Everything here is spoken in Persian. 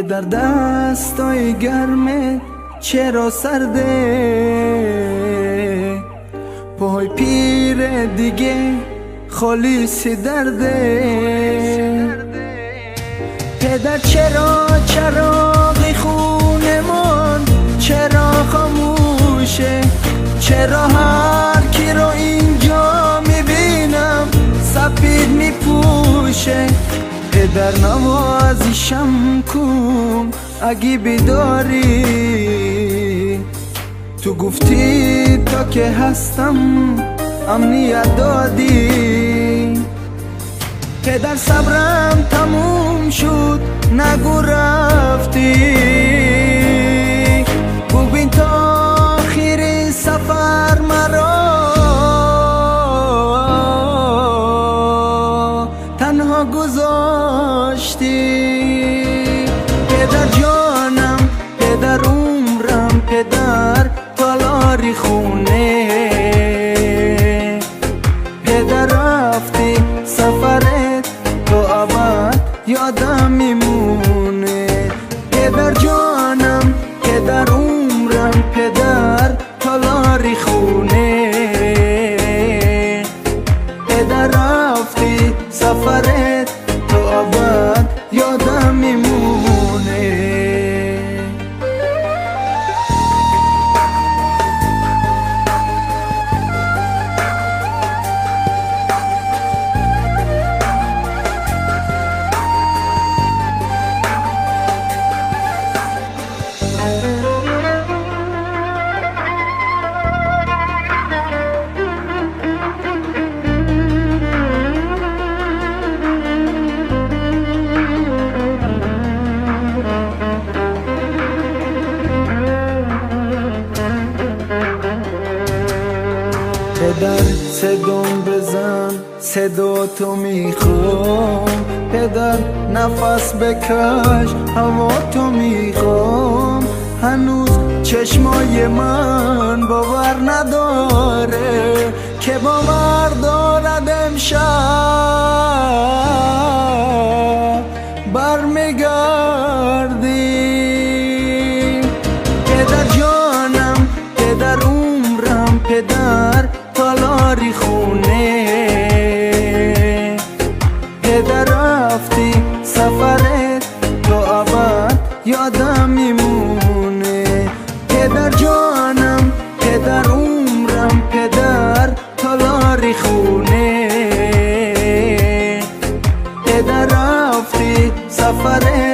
پدر دستای گرمه چرا سرده، پای پیر دیگه خالیسی درده. پدر چرا چراغی خونمان چرا خاموشه، چرا هر کی رو اینجا میبینم سپید میپوشه. پدر نوازشم کن اگه بیداری، تو گفتی تا که هستم امنیت دادی. پدر صبرم تموم شد نگو رفتی، ببین تا آخر سفر مرا تنها گذاشتی. پدر جانم، پدر عمرم، پدر تالاری خونه. پدر رفتی سفرت تو ابد یادم میمونه. پدر جانم، پدر عمرم، پدر تالاری خونه. پدر رفتی سفرت تو ابد یادم میمونه. پدر صدام بزن صدا تو میخوام، پدر نفس بکش هوا تو میخوام. هنوز چشمای من باور نداره که باور دارد امشب برمیگردی. پدر جانم، پدر عمرم، پدر تالاری خونه. پدر رفتی سفرت تو ابد یادم میمونه. پدر جانم، پدر عمرم، پدر تالاری خونه. پدر رفتی سفرت